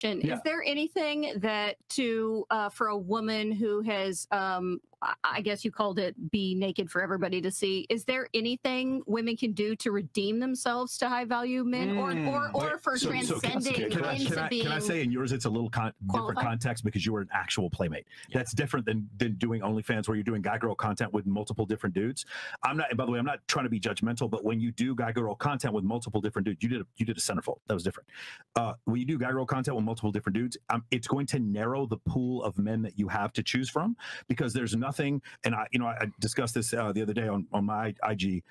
Yeah. Is there anything that for a woman who has, I guess you called it be naked for everybody to see, is there anything women can do to redeem themselves to high value men or for transcending into being? Can I say in yours it's a little different context because you were an actual playmate. Yeah. That's different than doing OnlyFans where you're doing guy girl content with multiple different dudes. I'm not, by the way, I'm not trying to be judgmental, but when you do guy girl content with multiple different dudes, you did a centerfold. That was different. When you do guy girl content with multiple different dudes, it's going to narrow the pool of men that you have to choose from because there's nothing, and I discussed this the other day on my IG.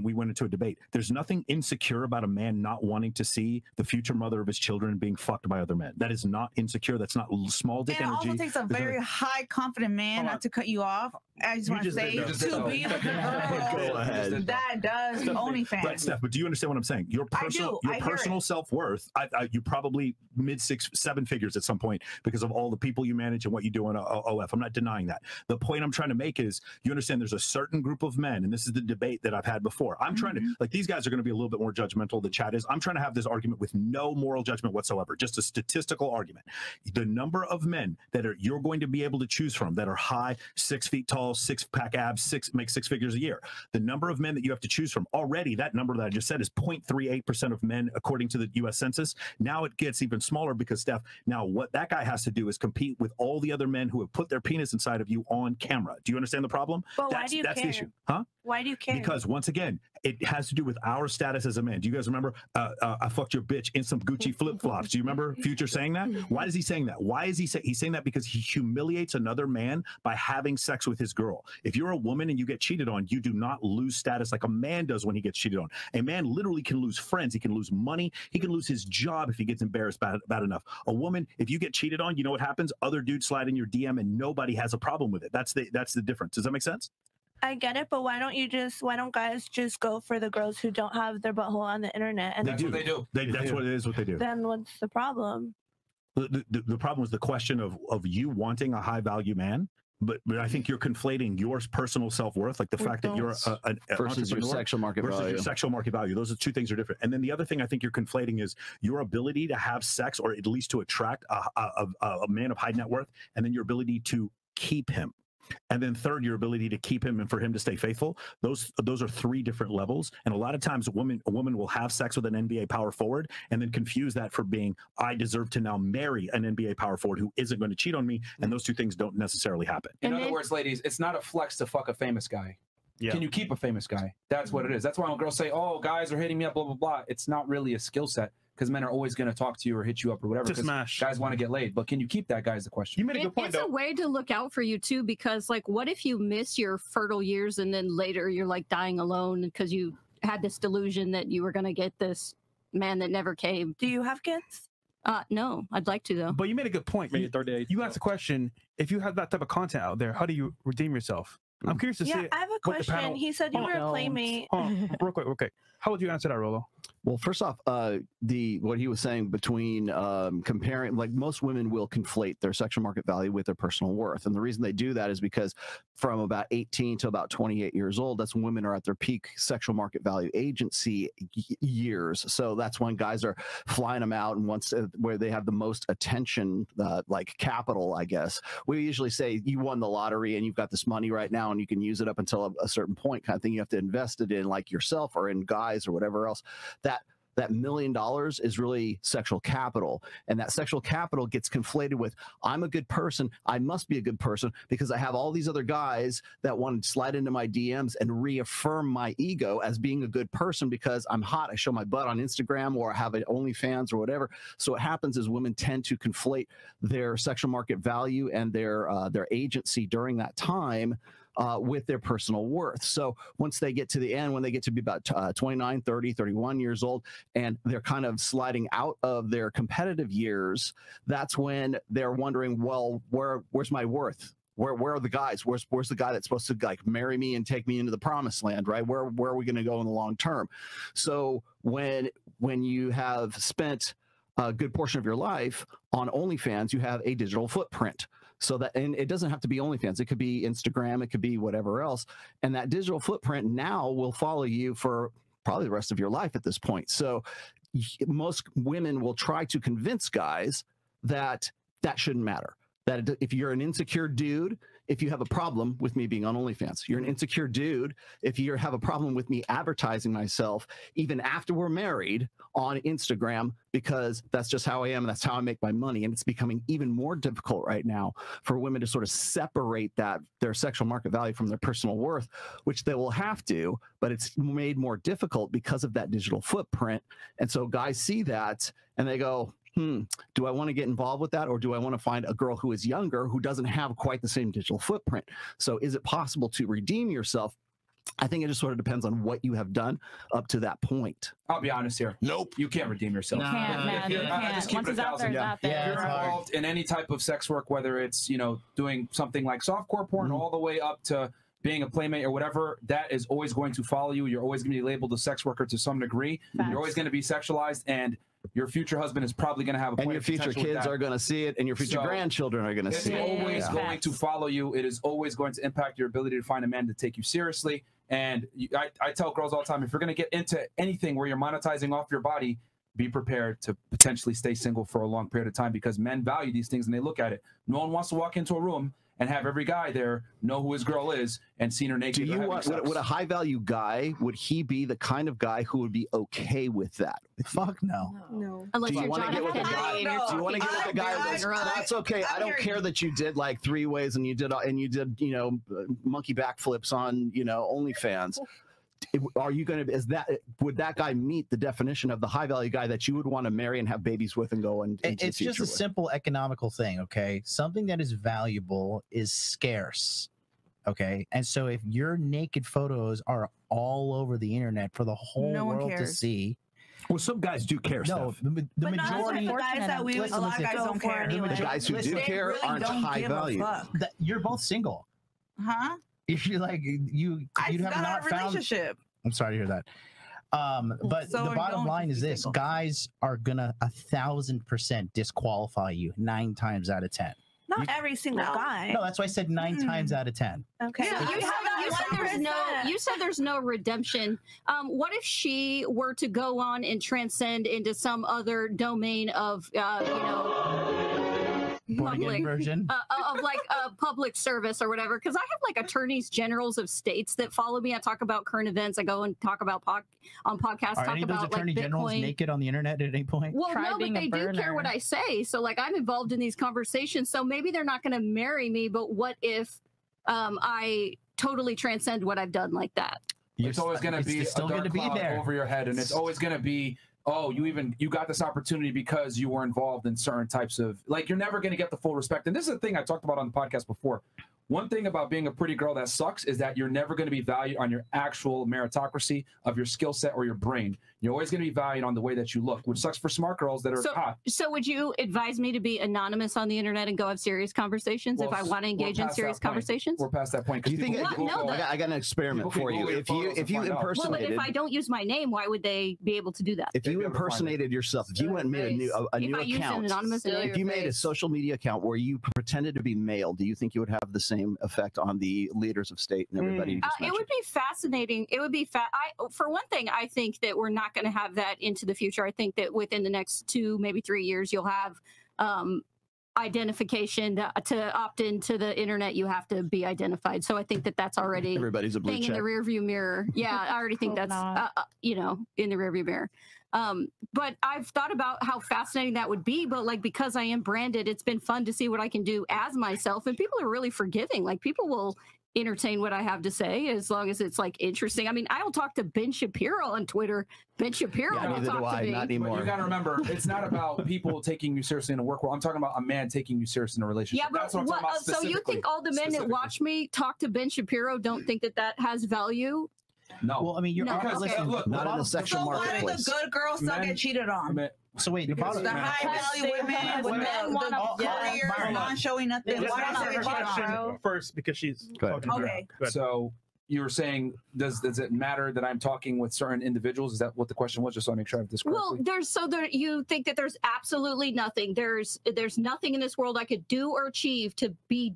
We went into a debate. There's nothing insecure about a man not wanting to see the future mother of his children being fucked by other men. That is not insecure. That's not small dick energy. It also takes a very high confident man, not to cut you off. I just want to say, to be with a girl that does OnlyFans. Right, Steph, but do you understand what I'm saying? Your personal self-worth, you probably mid 6-7 figures at some point because of all the people you manage and what you do on OF. I'm not denying that. The point I'm trying to make is you understand there's a certain group of men, and this is the debate that I've had before. I'm trying to, like, these guys are going to be a little bit more judgmental than Chad is. I'm trying to have this argument with no moral judgment whatsoever, just a statistical argument. The number of men that you're going to be able to choose from that are high, 6 feet tall, 6-pack abs, make 6 figures a year. The number of men that you have to choose from already, that number that I just said is 0.38% of men according to the U.S. Census. Now it gets even smaller because, Steph, now what that guy has to do is compete with all the other men who have put their penis inside of you on camera. Do you understand the problem? But why do you care? That's the issue. Huh? Why do you care? Because once again, it has to do with our status as a man. Do you guys remember I fucked your bitch in some Gucci flip-flops? Do you remember Future saying that? Why is he saying that? Why is he's saying that? Because he humiliates another man by having sex with his girl. If you're a woman and you get cheated on, you do not lose status like a man does when he gets cheated on. A man literally can lose friends. He can lose money. He can lose his job if he gets embarrassed bad enough. A woman, if you get cheated on, you know what happens? Other dudes slide in your DM and nobody has a problem with it. That's the difference. Does that make sense? I get it, but why don't guys just go for the girls who don't have their butthole on the internet? And that's what they do. That's what it is, what they do. Then what's the problem? The problem is the question of you wanting a high value man, but I think you're conflating your personal self-worth, like the fact that you're an versus your sexual market value. Your sexual market value. Those are two things are different. And then the other thing I think you're conflating is your ability to have sex, or at least to attract a man of high net worth, and then your ability to keep him. And then third, your ability to keep him and for him to stay faithful. Those are 3 different levels. And a lot of times a woman will have sex with an NBA power forward and then confuse that for being, I deserve to now marry an NBA power forward who isn't going to cheat on me. And those two things don't necessarily happen. In other words, ladies, it's not a flex to fuck a famous guy. Yeah. Can you keep a famous guy? That's what it is. That's why when girls say, oh, guys are hitting me up, blah, blah, blah. It's not really a skill set. Because men are always going to talk to you or hit you up or whatever. Because guys want to get laid. But can you keep that guy is the question. You made a good point, It's a way to look out for you, too, because, like, what if you miss your fertile years and then later you're, like, dying alone because you had this delusion that you were going to get this man that never came? Do you have kids? No, I'd like to, though. But you made a good point. You asked the question, if you have that type of content out there, how do you redeem yourself? I'm curious to see. Yeah, I have a question. He said you were a playmate. Real quick, okay. How would you answer that, Rolo? Well, first off, what he was saying between comparing, like most women will conflate their sexual market value with their personal worth. And the reason they do that is because from about 18 to about 28 years old, that's when women are at their peak sexual market value agency years. So that's when guys are flying them out and once where they have the most attention, like capital, I guess. We usually say you won the lottery and you've got this money right now and you can use it up until a certain point kind of thing. You have to invest it in like yourself or in guys or whatever else. That $1 million is really sexual capital. And that sexual capital gets conflated with, I'm a good person. I must be a good person because I have all these other guys that want to slide into my DMs and reaffirm my ego as being a good person because I'm hot. I show my butt on Instagram or I have an OnlyFans or whatever. So what happens is women tend to conflate their sexual market value and their agency during that time with their personal worth. So once they get to the end, when they get to be about 29, 30, 31 years old, and they're kind of sliding out of their competitive years, that's when they're wondering, well, where's my worth? Where are the guys? Where's the guy that's supposed to like marry me and take me into the promised land, right? Where are we going to go in the long term? So when you have spent a good portion of your life on OnlyFans, you have a digital footprint. So that, and it doesn't have to be OnlyFans. It could be Instagram. It could be whatever else. And that digital footprint now will follow you for probably the rest of your life at this point. So most women will try to convince guys that that shouldn't matter. That if you're an insecure dude, if you have a problem with me being on OnlyFans, you're an insecure dude, if you have a problem with me advertising myself, even after we're married on Instagram, because that's just how I am and that's how I make my money. And it's becoming even more difficult right now for women to sort of separate that, their sexual market value from their personal worth, which they will have to, but it's made more difficult because of that digital footprint. And so guys see that and they go, do I want to get involved with that, or do I want to find a girl who is younger who doesn't have quite the same digital footprint? So is it possible to redeem yourself? I think it just sort of depends on what you have done up to that point. I'll be honest here. Nope. You can't redeem yourself. You can't, man. You can't. Once it's out there, it's out there. If you're involved in any type of sex work, whether it's, you know, doing something like softcore porn all the way up to being a playmate or whatever, that is always going to follow you. You're always going to be labeled a sex worker to some degree. Facts. You're always going to be sexualized, and your future husband is probably going to have a point. And your future kids are going to see it, and your future grandchildren are going to see it. It's always going to follow you. It is always going to impact your ability to find a man to take you seriously. And I tell girls all the time, if you're going to get into anything where you're monetizing off your body, be prepared to potentially stay single for a long period of time, because men value these things and they look at it. No one wants to walk into a room and have every guy there know who his girl is and seen her naked. Do you want, would a high value guy, would he be the kind of guy who would be okay with that? Fuck no. No. Unless Do you you're want to get with the guy? Do you want to get with the guy that's, that's okay. I don't care that you did like 3 ways and you did you know, monkey backflips on, you know, OnlyFans. Are you going to, would that guy meet the definition of the high value guy that you would want to marry and have babies with and go and it's just a simple economical thing. Okay. Something that is valuable is scarce. Okay. And so if your naked photos are all over the internet for the whole world to see. Well, some guys do care. No, the majority of guys that we, a lot of guys don't care. The guys who do care aren't high value. You're both single. Huh? If you like, you have not found a relationship. I'm sorry to hear that. But so the bottom line is this: guys are gonna 1000% disqualify you 9 times out of 10. Not every single guy. No, that's why I said 9 times out of 10. Okay. Yeah, you said there's no redemption. What if she were to go on and transcend into some other domain of you know, public version of like public service or whatever? Because I have like attorneys generals of states that follow me. I talk about current events. I go and talk about on podcasts. Are talk any of those about attorney like generals naked on the internet at any point? Well, no, but they do care what I say. So like I'm involved in these conversations. So maybe they're not going to marry me, but what if I totally transcend what I've done like that? It's always going to be a dark cloud over your head, and it's always going to be, oh, you got this opportunity because you were involved in certain types of, like, you're never going to get the full respect. And this is a thing I talked about on the podcast before. One thing about being a pretty girl that sucks is that you're never going to be valued on your actual meritocracy of your skill set or your brain. You're always going to be valued on the way that you look, which sucks for smart girls that are hot. So would you advise me to be anonymous on the internet and go have serious conversations if I want to engage in serious conversations? We're past that point. Do you think I got an experiment for you? If you impersonated, well, but if I don't use my name, why would they be able to do that? If you impersonated yourself, if you went and made a new account, if you made a social media account where you pretended to be male, do you think you would have the same effect on the leaders of state and everybody? It would be fascinating. It would be for one thing, I think that we're not going to have that into the future. I think that within the next 2, maybe 3 years, you'll have identification to opt into the internet. You have to be identified. So I think that that's already everybody's a blue check in the rearview mirror. Yeah, I already think that's you know, in the rearview mirror. But I've thought about how fascinating that would be. But like, because I am branded, it's been fun to see what I can do as myself. And people are really forgiving. Like, people will entertain what I have to say as long as it's like interesting. I mean, I will talk to Ben Shapiro on Twitter. Ben Shapiro will talk to me. Not anymore. But you got to remember, it's not about people taking you seriously in a work world. I'm talking about a man taking you seriously in a relationship. Yeah, but that's what I'm talking about so you think all the men that watch me talk to Ben Shapiro don't think that that has value? No. Well, I mean, you're listen, look, not in the sexual marketplace. So why do the good girls still get cheated on? So wait, the high value women want to career not showing nothing. Why does it get cheated on? First, because she's okay. So you were saying, does it matter that I'm talking with certain individuals? Is that what the question was? Just so I make sure I have this correctly. Well, you think that there's absolutely nothing. There's nothing in this world I could do or achieve to be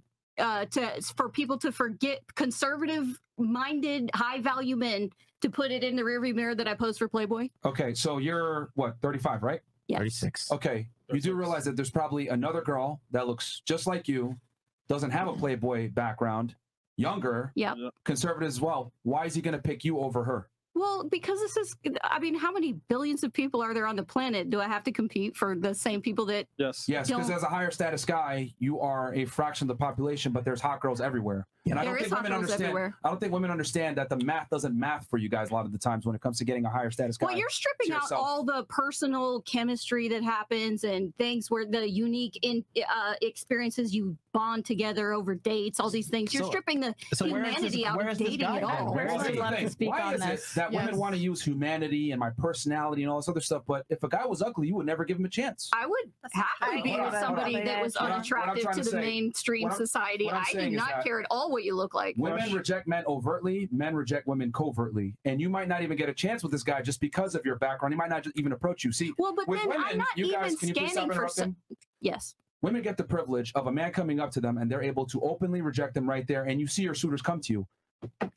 for people to forget conservative minded high value men to put it in the rearview mirror that I post for Playboy. Okay, so you're what, 35, right? Yeah. 36. Okay, 36. You do realize that there's probably another girl that looks just like you, doesn't have a Playboy background, younger, conservative as well. Why is he going to pick you over her? Well, because this is, I mean, how many billions of people are there on the planet? Do I have to compete for the same people that? Yes, because as a higher status guy, you are a fraction of the population, but there's hot girls everywhere. And I don't think women understand. I don't think women understand that the math doesn't math for you guys a lot of the times when it comes to getting a higher status guy. Well, you're stripping out all the personal chemistry that happens and things where the unique experiences you bond together over dates, all these things. You're stripping the humanity out of dating at all. Why is it that women want to use humanity and my personality and all this other stuff, but if a guy was ugly, you would never give him a chance? I would happily be with somebody that was unattractive to the mainstream society. I do not care at all what you look like. Women reject men overtly, men reject women covertly, and you might not even get a chance with this guy just because of your background. He might not even approach you. See, well, but with then women, I'm not you guys, even scanning for. Yes. Women get the privilege of a man coming up to them and they're able to openly reject them right there, and you see your suitors come to you.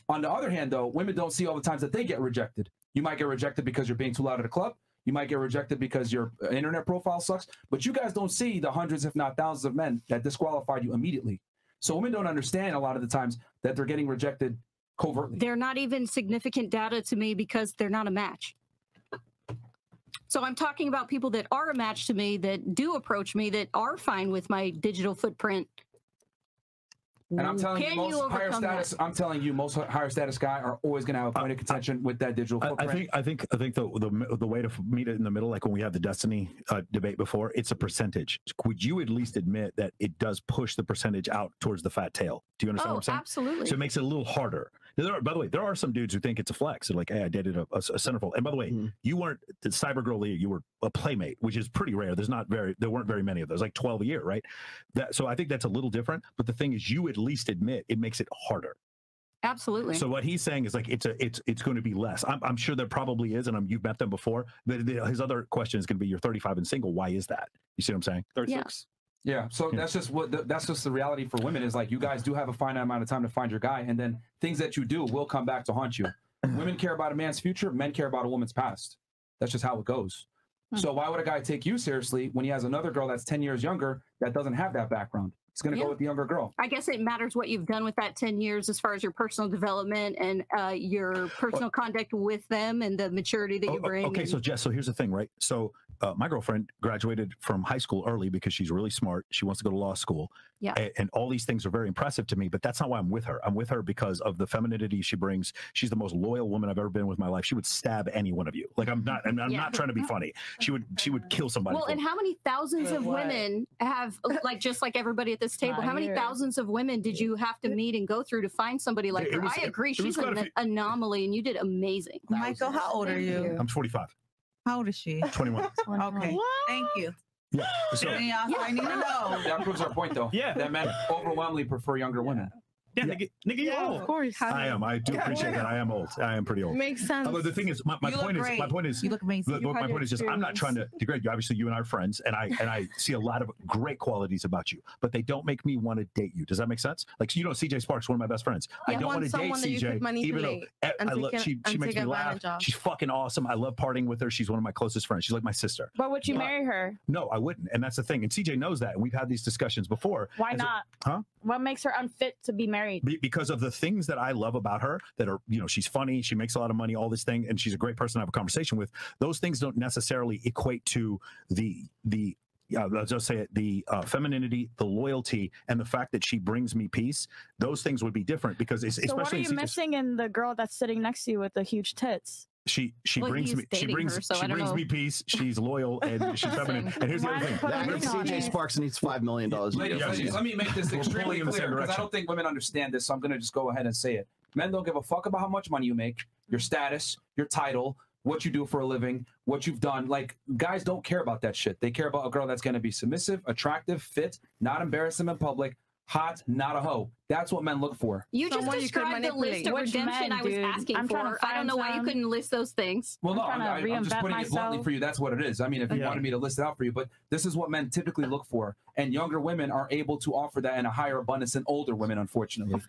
On the other hand, though, women don't see all the times that they get rejected. You might get rejected because you're being too loud at a club. You might get rejected because your internet profile sucks. But you guys don't see the hundreds, if not thousands of men that disqualified you immediately. So women don't understand a lot of the times that they're getting rejected covertly. They're not even significant data to me because they're not a match. So I'm talking about people that are a match to me, that do approach me, that are fine with my digital footprint. And I'm telling you, most higher status. I'm telling you, most higher status guy are always going to have a point of contention with that digital footprint. I think the way to meet it in the middle, like when we had the Destiny debate before, it's a percentage. Would you at least admit that it does push the percentage out towards the fat tail? Do you understand what I'm saying? Absolutely. So it makes it a little harder. By the way, there are some dudes who think it's a flex. They're like, hey, I dated a centerfold. And by the way, you weren't the cyber girl league. You were a playmate, which is pretty rare. There weren't very many of those, like 12 a year, right? So I think that's a little different. But the thing is, you at least admit it makes it harder. Absolutely. So what he's saying is like it's going to be less. I'm sure there probably is, and you've met them before. But his other question is going to be: you're 35 and single. Why is that? You see what I'm saying? 36. Yeah, so that's just the reality for women is like you guys do have a finite amount of time to find your guy, and then things that you do will come back to haunt you. Women care about a man's future, men care about a woman's past. That's just how it goes. So why would a guy take you seriously when he has another girl that's 10 years younger that doesn't have that background? He's going to go with the younger girl. I guess it matters what you've done with that 10 years as far as your personal development and your personal conduct with them and the maturity that you bring. Okay, so Jess, so here's the thing, right? So my girlfriend graduated from high school early because she's really smart. She wants to go to law school. Yeah. And all these things are very impressive to me, but that's not why I'm with her. I'm with her because of the femininity she brings. She's the most loyal woman I've ever been with in my life. She would stab any one of you. Like I'm not trying to be funny. She would kill somebody. Well, and how many thousands of women have, like, just like everybody at this table, how many thousands of women did you have to meet and go through to find somebody like her? I agree. She's an anomaly and you did amazing. Michael, how old are you? I'm 45. How old is she? 21. Okay. What? Thank you. Yeah. So, I need to know. That proves our point, though. Yeah. That men overwhelmingly prefer younger women. Yeah, nigga, you're old. Of course. I am. I do appreciate that. I am old. I am pretty old. Makes sense. But the thing is, my point is, you look amazing. My point is just, I'm not trying to degrade you. Obviously, you and I are friends, and I see a lot of great qualities about you, but they don't make me want to date you. Does that make sense? Like, you know, CJ Sparks, one of my best friends. I don't want to date CJ, even though she makes me laugh. She's fucking awesome. I love partying with her. She's one of my closest friends. She's like my sister. But would you marry her? No, I wouldn't. And that's the thing. And CJ knows that. And we've had these discussions before. Why not? What makes her unfit to be married? Because of the things that I love about her, that are, you know, she's funny, she makes a lot of money, all this thing, and she's a great person to have a conversation with. Those things don't necessarily equate to let's just say it, the femininity, the loyalty, and the fact that she brings me peace. Those things would be different because it's, so especially. What are you missing in the girl that's sitting next to you with the huge tits? She brings me peace. She's loyal and she's feminine. And here's the other thing: CJ Sparks needs $5 million. Ladies, let me make this extremely clear because I don't think women understand this. So I'm going to just go ahead and say it. Men don't give a fuck about how much money you make, your status, your title, what you do for a living, what you've done. Like, guys don't care about that shit. They care about a girl that's going to be submissive, attractive, fit, not embarrass them in public, hot, not a hoe. That's what men look for. You just described the list of redemption I was asking for. I don't know why you couldn't list those things. Well, no, I'm just putting it bluntly for you. That's what it is. I mean, if you wanted me to list it out for you, but this is what men typically look for. And younger women are able to offer that in a higher abundance than older women, unfortunately.